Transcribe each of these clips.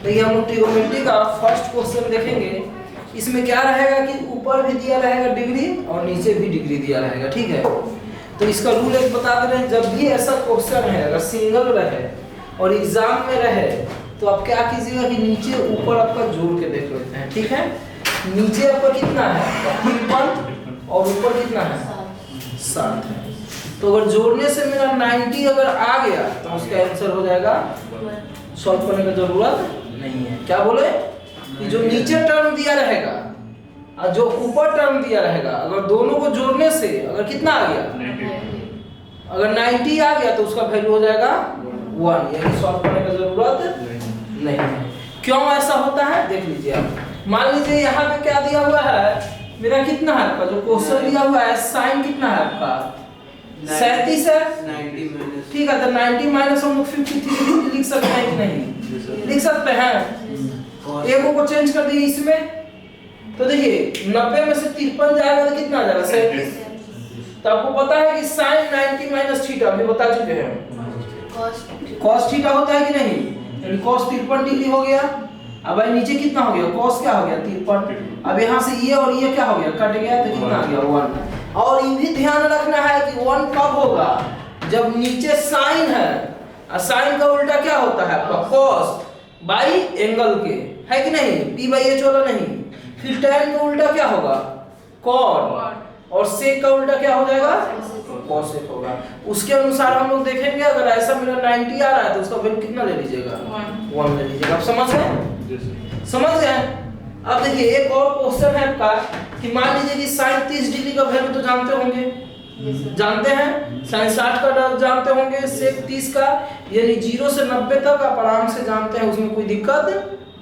तो ये हम लोग ट्रिगोनोमेट्री का फर्स्ट क्वेश्चन देखेंगे। इसमें क्या रहेगा कि ऊपर भी दिया रहेगा डिग्री और नीचे भी डिग्री दिया रहेगा, ठीक है। तो इसका रूल एक बता दे रहे हैं, जब भी ऐसा क्वेश्चन है अगर सिंगल रहे और एग्जाम में रहे तो आप क्या कीजिएगा कि नीचे ऊपर आपका जोड़ के देख लेते हैं, ठीक है। नीचे आपका कितना है 53 और ऊपर कितना है 60 है। तो अगर जोड़ने से मेरा 90 अगर आ गया तो उसका आंसर हो जाएगा, सॉल्व करने की जरूरत नहीं है। क्या बोले कि जो नीचे टर्म दिया रहेगा और जो ऊपर टर्म दिया रहेगा अगर दोनों को जोड़ने से अगर कितना आ गया, अगर 90 आ गया तो उसका वैल्यू हो जाएगा 1, यानी सॉल्व करने की जरूरत नहीं है। क्यों ऐसा होता है देख लीजिए आप। मान लीजिए यहाँ पे क्या दिया हुआ है, मेरा कितना है आपका जो क्वेश्चन दिया हुआ है, साइन कितना है आपका 37 है, 90 ठीक है। तो 90 माइनस हम लोग 53 लिख सकते हैं कि नहीं लिख सकते हैं। एक को चेंज कर दिए इसमें, तो देखिए 90 में से 53 जाएगा तो कितना आ जाएगा 37। तो आपको पता है कि sin 90 माइनस थीटा भी बता चुके हैं, cos थीटा होता है कि नहीं, यानी cos 53 डिग्री हो गया। अब भाई नीचे कितना हो गया, cos क्या हो गया 53। अब यहाँ से ये और ये क्या हो गया कट गया, तो कितना आ गया 1। और ये भी ध्यान रखना है कि 1 कब होगा, जब नीचे sin है और sin का उल्टा क्या होता है आपका cos बाई एंगल के, है कि नहीं, p बाई h वाला नहीं। फिर tan का उल्टा क्या होगा cot, और sec का उल्टा क्या हो जाएगा cosec होगा। उसके अनुसार हम लोग देखेंगे, अगर ऐसा मेरा 90 आ रहा है तो उसका वैल्यू कितना ले लीजिएगा 1 ले लीजिएगा। आप समझ गए, समझ गए। अब देखिए एक और क्वेश्चन है आपका कि मान लीजिए कि sin 30 डिग्री का वैल्यू तो जानते होंगे, जानते हैं, sin 60 का जानते होंगे, sec 30 का, यानी 0 से 90 तक आप आराम से जानते हैं, उसमें कोई दिक्कत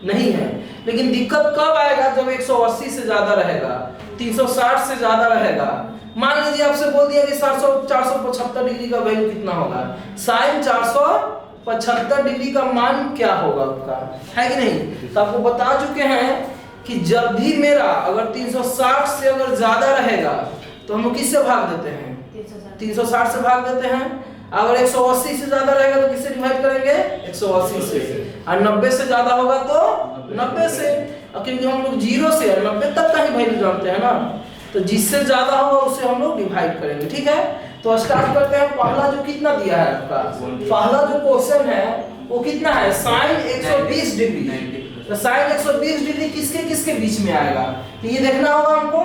नहीं है। लेकिन दिक्कत कब आएगा, जब 180 से ज्यादा रहेगा, 360 से ज्यादा रहेगा। मान लीजिए आपसे बोल दिया कि 475 डिग्री का वैल्यू कितना होगा, sin 475 डिग्री का मान क्या होगा आपका, है कि नहीं। तो आपको बता चुके हैं कि जब भी मेरा अगर 360 से अगर ज्यादा रहेगा तो हम लोग किससे भाग देते हैं 360 से भाग देते हैं। अगर 180 से ज्यादा रहेगा तो किससे डिवाइड करेंगे 180 से, और 90 से ज्यादा होगा तो 90 से। क्योंकि हम लोग 0 से 90 तक का ही वैल्यू जानते हैं ना, तो जिससे ज्यादा होगा उससे हम लोग डिवाइड करेंगे, ठीक है। तो स्टार्ट करते हैं। पहला जो कितना दिया है आपका, पहला जो क्वेश्चन है वो कितना है sin 120 डिग्री। तो sin 120 डिग्री किसके किसके बीच में आएगा, तो ये देखना होगा हमको।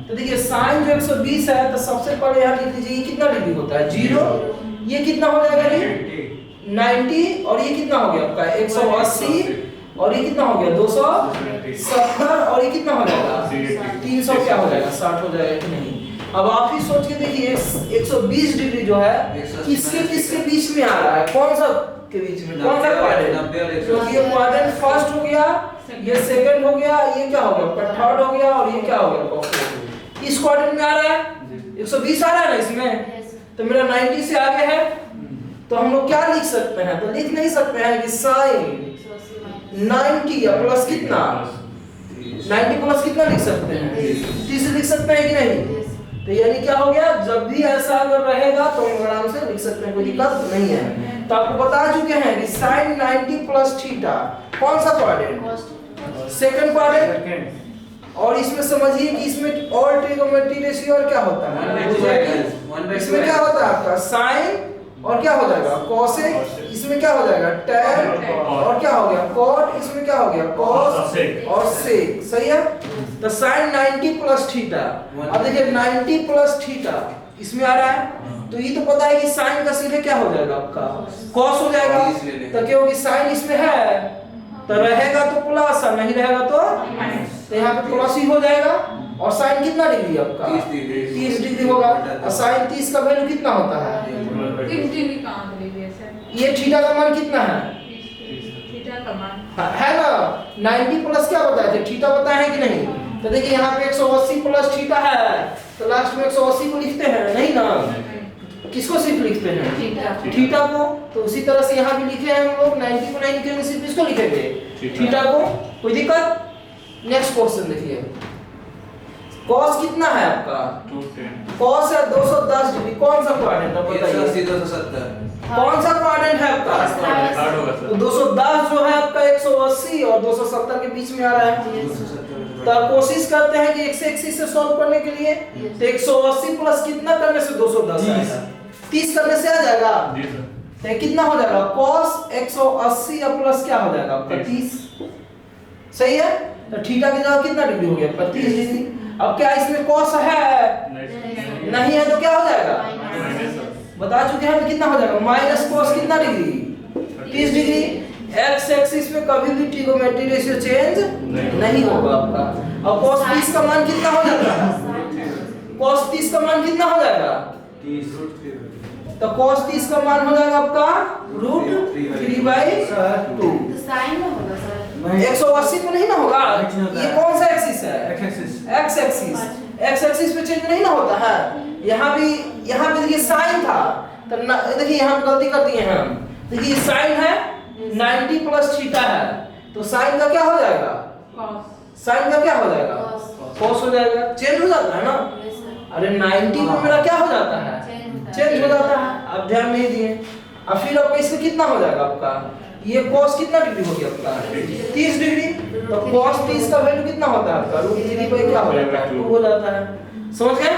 तो देखिए sin जो 120 है, तो सबसे पहले यहाँ लिख लीजिए ये कितना डिग्री होता है 0, ये कितना हो जाएगा ये 90, और ये कितना हो गया आपका 180, और ये कितना हो गया 270, और ये कितना हो जाएगा 300, क्या हो जाएगा 60 हो जाएगा कि नहीं। अब आप ही सोच के देखिए 120 डिग्री जो है किसके किसके बीच में आ रहा है, कौन सा के बीच में, कौन सा क्वाड्रेंट, क्योंकि ये क्वाड्रेंट फर्स्ट हो गया, ये सेकंड हो गया, ये क्या हो गया थर्ड हो गया, और ये क्या हो गया इस क्वाड्रेंट में आ रहा है 120 आ रहा है ना इसमें। तो मेरा 90 से आगे है, तो हम लोग क्या लिख सकते हैं, तो लिख नहीं सकते हैं कि sin 90 या प्लस कितना 90 प्लस कितना लिख सकते हैं 30 लिख सकते हैं कि नहीं। तो यानी क्या हो गया, जब भी ऐसा अगर रहेगा तो हम आराम से लिख सकते हैं, कोई दिक्कत नहीं है। तो आपको बता चुके हैं कि sin 90 प्लस थीटा कौन सा क्वाड्रेंट, सेकंड क्वाड्रेंट। और इसमें समझिए कि इसमें और ट्रिगोनोमेट्री रेशियो और क्या होता है, इसमें क्या होता है आपका sin और क्या हो जाएगा cosec, इसमें क्या हो जाएगा tan, और क्या हो गया cot, इसमें क्या हो गया cos और sec, सही है। तो sin 90 प्लस थीटा, अब देखिए 90 प्लस थीटा इसमें आ रहा है, तो ये तो पता है कि sin का सीधे क्या हो जाएगा आपका cos हो जाएगा। तो क्योंकि sin इसमें है तो रहेगा तो प्लस, नहीं रहेगा तो यहाँ पे प्लस ही हो जाएगा। और sin कितना डिग्री आपका 30 डिग्री होगा, और sin 30 का वैल्यू कितना होता है, ये थीटा का मान कितना है, थीटा का मान है ना 90 प्लस क्या बताए थे थीटा बताए हैं कि नहीं। तो देखिए यहाँ पे 180 प्लस थीटा है, तो लास्ट में 180 को लिखते हैं नहीं ना, किसको सिर्फ लिखते हैं थीटा को। तो उसी तरह से यहाँ भी लिखे हैं हम लोग 90 को नहीं लिखेंगे, सिर्फ इसको लिखेंगे थीटा को, कोई दिक्कत। नेक्स्ट क्वेश्चन देखिए, cos कितना है आपका, cos है 210 डिग्री, कौन सा क्वाड्रेंट है बताइए, 270 कौन सा क्वाड्रेंट है आपका? हार्ड होगा तो सर। 210 जो है आपका 180 और 270 के बीच में आ रहा है। तो आप कोशिश करते हैं कि x एक्सिस से सॉल्व करने के लिए। तो 180 प्लस कितना करने से 210 आएगा? 30 करने से आ जाएगा। जी सर। तो कितना हो जाएगा? cos 180 या प्लस क्या हो जाएगा आपका? 30। सही है। तो थीटा की जगह कितना डिग्री हो गया आपका? 30 डिग्री। अब क्या इसमें cos है? नहीं है तो क्या हो जाएगा? Minus sir. बता चुके हैं तो कितना हो जाएगा? माइनस cos कितना डिग्री? 30 डिग्री। x एक्सिस पे कभी भी ट्रिगोनोमेट्री रेशियो चेंज नहीं होगा आपका। और cos 30 का मान कितना हो जाता है? cos 30 का मान कितना हो जाएगा? 30 तो cos 30 का मान हो जाएगा आपका √3/2। तो साइन में होगा सर। 180 पे नहीं ना होगा। ये कौन सा एक्सिस है? Axis x axis. x axis पे चेंज नहीं ना होता है। यहाँ पे देखिए साइन था। तो देखिए यहाँ पे गलती कर दिए हैं हम। देखिए साइन है 90 प्लस थीटा है। तो साइन का क्या हो जाएगा? cos साइन का क्या हो जाएगा? cos हो जाएगा। चेंज हो जाता है ना। अरे 90 पे मेरा क्या हो जाता है? चेंज हो जाता है। आप ध्यान नहीं दिए। अब फिर आपका इससे कितना हो जाएगा आपका? ये cos कितना डिग्री हो गया आपका? 30 डिग्री। तो cos 30 का वैल्यू कितना होता है आपका? √3 पे क्या हो जाता है? 2 हो जाता है। समझ गए?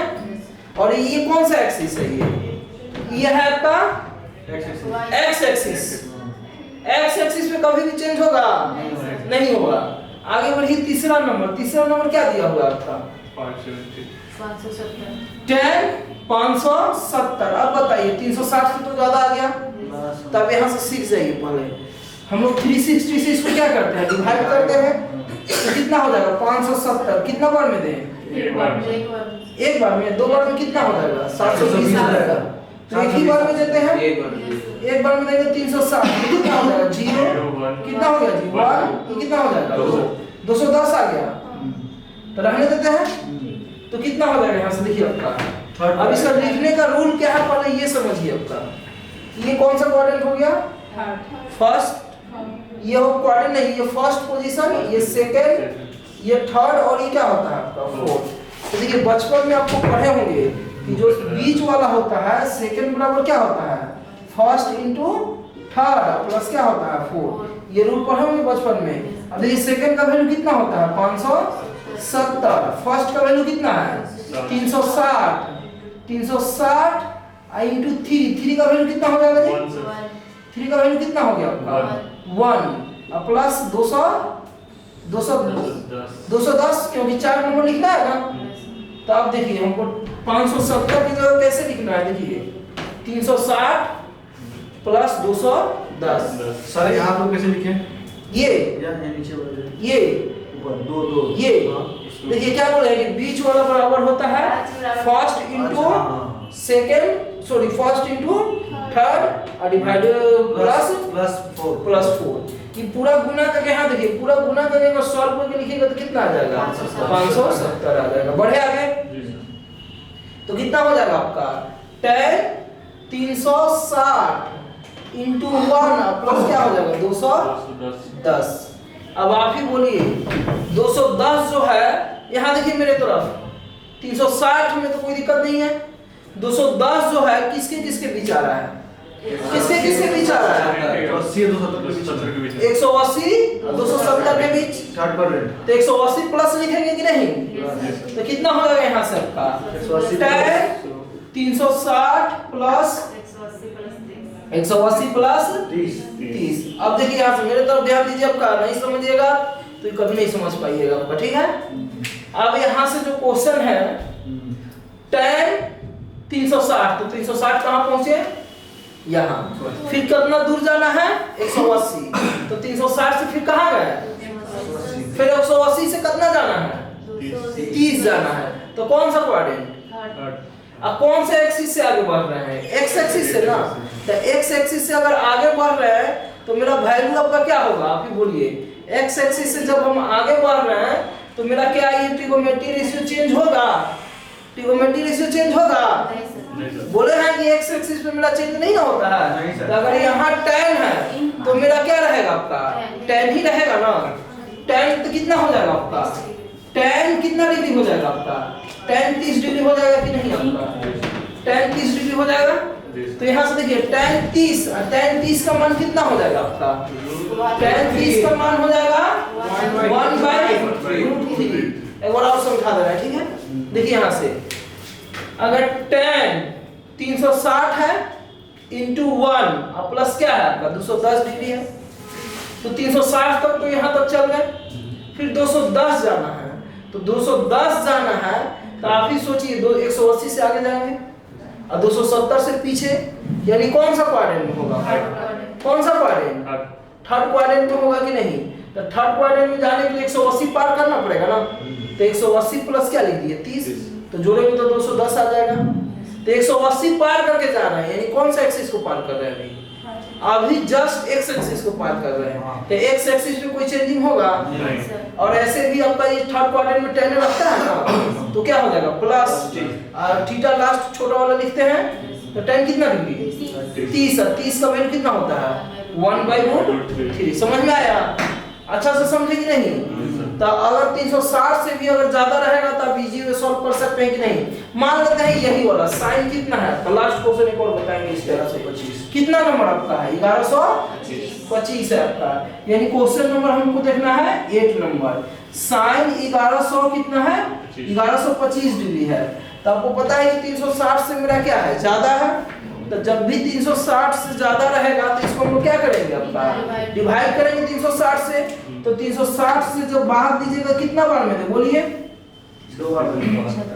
और ये कौन सा एक्सिस है? ये है आपका x एक्सिस। x एक्सिस पे कभी भी चेंज होगा? नहीं होगा। आगे बढ़िए तीसरा नंबर। तीसरा नंबर क्या दिया हुआ है आपका? 570 tan 570। अब बताइए 360 से तो ज्यादा आ गया। तब यहाँ से सीख जाइए। पहले हम लोग 360 से इसको क्या करते हैं? डिवाइड करते हैं। तो कितना हो जाएगा? 570 कितना बार में दें? एक बार। एक बार में। 2 बार में कितना हो जाएगा? 720 हो जाएगा। तो एक ही बार में देते हैं। एक बार में देंगे 360 कितना हो जाएगा? 0 कितना हो गया जी? 1 कितना हो जाएगा? 210 आ गया। तो रहने देते हैं। तो कितना हो जाएगा यहाँ से? देखिए आपका अब इसका लिखने का रूल क्या है पहले ये समझिए आपका। ये कौन सा क्वाड्रेंट हो गया? फर्स्ट। ये हो क्वाड्रेंट नहीं, ये फर्स्ट पोजीशन, ये सेकंड, ये थर्ड और ये क्या होता है आपका? फोर्थ। तो देखिए बचपन में आपको पढ़े होंगे कि जो बीच वाला होता है सेकंड बराबर क्या होता है? फर्स्ट इंटू थर्ड प्लस क्या होता है? 4। ये रूल पढ़े होंगे बचपन में। अब देखिए सेकंड का वैल्यू कितना होता है? 570। फर्स्ट का वैल्यू कितना है? 360। 360 इंटू 3 का वैल्यू कितना हो जाएगा जी? 3 का वैल्यू कितना हो गया आपका? 1 और प्लस 210 क्योंकि 4 नंबर लिखना है ना। तो आप देखिए हमको 570 की जगह कैसे लिखना है? देखिए 360 प्लस 210। सर यहाँ पर कैसे लिखें? ये नीचे वाले ये ऊपर 2 ये देखिए क्या बोले कि बीच वाला बराबर होता है first into second, sorry first into third और डिवाइड प्लस 4। कि पूरा गुना करके यहाँ देखिए पूरा गुना करके अगर सॉल्व करके लिखिएगा तो कितना आ जाएगा? 570 आ जाएगा। बढ़े आगे तो कितना हो जाएगा आपका? tan 360 इंटू 1 प्लस क्या हो जाएगा? 210। अब आप ही बोलिए 210 जो है यहाँ देखिए मेरे तरफ 360 में तो कोई दिक्कत नहीं है। 210 जो है किसके किसके बीच आ रहा है? किसके किसके बीच आ रहा है? 80 270 के बीच 180 और 270 के बीच। 60%। तो 180 प्लस लिखेंगे कि नहीं? तो कितना हो जाएगा यहाँ से आपका? tan 360 plus 180 plus 30। अब देखिए यहाँ से मेरे तरफ ध्यान दीजिए। आपका नहीं समझिएगा तो कभी नहीं समझ पाइएगा आपका। ठीक है। अब यहाँ से जो क्वेश्चन है tan 360 तो 360 कहाँ पहुंचे? यहाँ। फिर कितना दूर जाना है? 180। तो 360 से फिर कहाँ गए? फिर 180 से कितना जाना है? 30 जाना है। तो कौन सा क्वाड्रेंट? अब कौन से एक्सिस से आगे बढ़ रहे हैं? एक्स एक्सिस से ना। तो एक्स एक्सिस से अगर आगे बढ़ रहे हैं तो मेरा वैल्यू आपका क्या होगा? आप ही बोलिए। एक्स एक्सिस से जब हम आगे बढ़ रहे हैं तो मेरा क्या ये ट्रिगोनोमेट्री रेशियो चेंज होगा? ट्रिगोनोमेट्री रेशियो चेंज होगा? बोले हैं कि एक्स एक्सिस पे मेरा चेंज नहीं ना होता है। तो अगर यहाँ tan है तो मेरा क्या रहेगा आपका? tan ही रहेगा ना। tan तो कितना हो जाएगा आपका? tan कितना डिग्री हो जाएगा आपका? tan 30 डिग्री हो जाएगा कि नहीं आपका? tan 30 डिग्री हो जाएगा। तो यहाँ से देखिए tan 30 का मान कितना हो जाएगा आपका? tan 30 का मान हो जाएगा 1/√3। एक बार और समझा दे रहा है, ठीक है? देखिए यहाँ से अगर tan 360 है इंटू 1 और प्लस क्या है आपका 210 डिग्री है, तो 360 तक तो यहाँ तक चल गए, फिर 210 जाना है, तो 210 जाना है तो आप ही सोचिए 180 से आगे जाएंगे और 270 से पीछे, यानी कौन सा क्वाड्रेंट में होगा? कौन सा क्वाड्रेंट? थर्ड क्वाड्रेंट में होगा कि नहीं? तो थर्ड क्वाड्रेंट में जाने के लिए 180 पार करना पड़ेगा ना, तो 180 प्लस क्या लिख दिए 30, तो जोड़ेंगे तो 210 आ जाएगा। तो 180 पार करके जा रहे हैं, यानी कौन सा एक्सिस को पार कर रहे हैं? अभी जस्ट एक्स एक्सिस को पार कर रहे हैं, तो एक्स एक्सिस में कोई चेंजिंग होगा नहीं। और ऐसे भी आपका ये थर्ड क्वाड्रेंट में tan रखता है ना, तो क्या हो जाएगा प्लस थीटा लास्ट छोटा वाला लिखते हैं, तो tan कितना डिग्री 30 का वैल्यू कितना होता है 1/√3। समझ में आया? अच्छा से समझे कि नहीं? तो अगर 360 से भी अगर ज्यादा रहेगा तो आप इजी वे सॉल्व कर सकते हैं कि नहीं? मान लेते हैं यही वाला साइन कितना है, तो लास्ट क्वेश्चन एक और बताएंगे इस तरह से। 25 कितना नंबर आपका है? 1125 है आपका, यानी क्वेश्चन नंबर हमको देखना है 8 नंबर। साइन 1100 कितना है 1125 डिग्री है, तो आपको पता है कि 360 से मेरा क्या है ज्यादा है, तो जब भी 360 से ज्यादा रहेगा तो इसको हम लोग क्या करेंगे आपका डिवाइड करेंगे 360 से, तो 360 से जो भाग दीजिएगा कितना बार में दे बोलिए? 2 बार में,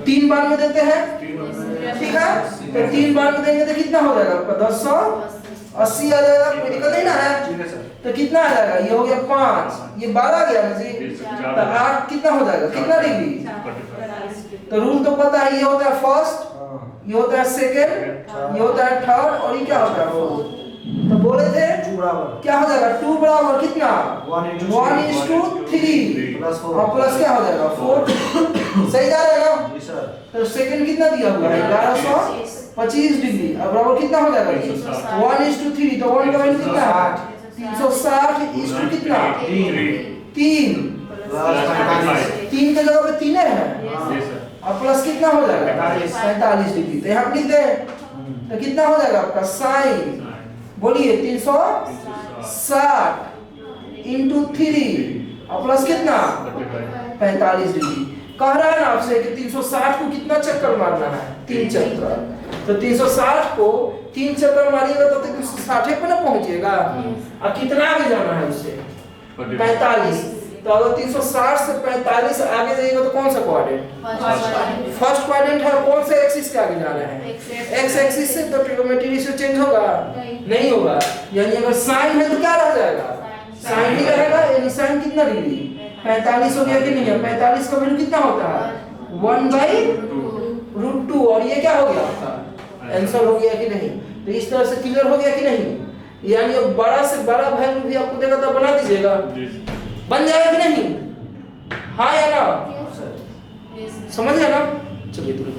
3 बार में देते हैं, ठीक है? तो 3 बार में देंगे तो कितना हो जाएगा आपका 1080 आ जाएगा, कोई दिक्कत नहीं ना है? ठीक है सर। तो कितना आ जाएगा? ये हो गया 5, ये 12 आ गया ना जी, तो 8 कितना हो जाएगा कितना डिग्री? तो रूल तो पता है, ये होता है फर्स्ट, ये होता है सेकंड, ये होता है थर्ड, और ये क्या होता है फोर्थ। तो बोले थे 2 बराबर क्या हो जाएगा 2 बराबर कितना 1:3 और प्लस क्या हो जाएगा 4। सही जा रहा है ना? जी सर। तो सेकंड कितना दिया हुआ है 1125 डिग्री, अब बराबर कितना हो जाएगा 1:3, तो 1 का वैल्यू कितना है 360 इस टू कितना 3 3 के जगह पे 3 है और प्लस कितना हो जाएगा 45 डिग्री, तो यहाँ लिख दे तो कितना हो जाएगा आपका साइन बोलिए 360 इंटू 3 और प्लस कितना 45 डिग्री। कह रहा है ना आपसे कि 360 को कितना चक्कर मारना है 3 चक्कर, तो 360 को 3 चक्कर मारिएगा तो 360 पे ना पहुंचिएगा, और कितना आगे जाना है उससे 45। तो अगर 360 से 45 आगे जाइएगा तो कौन सा क्वाड्रेंट? फर्स्ट क्वाड्रेंट है, कौन से एक्सिस के आगे जा रहे हैं एक्स एक्सिस से, तो ट्रिग्नोमेट्री रेशियो चेंज होगा नहीं होगा, यानी अगर साइन है तो क्या रह जाएगा साइन ही रहेगा, यानी साइन कितना डिग्री 45 हो गया कि नहीं? 45 का वैल्यू कितना होता है 1/√2, और ये क्या हो गया आपका आंसर हो गया कि नहीं? तो इस तरह से क्लियर हो गया कि नहीं? यानी अब बड़ा से बड़ा वैल्यू भी आपको देगा तो बना दीजिएगा, बन जाएगा कि नहीं? हाँ या ना? समझ गया ना? चलिए तुरंत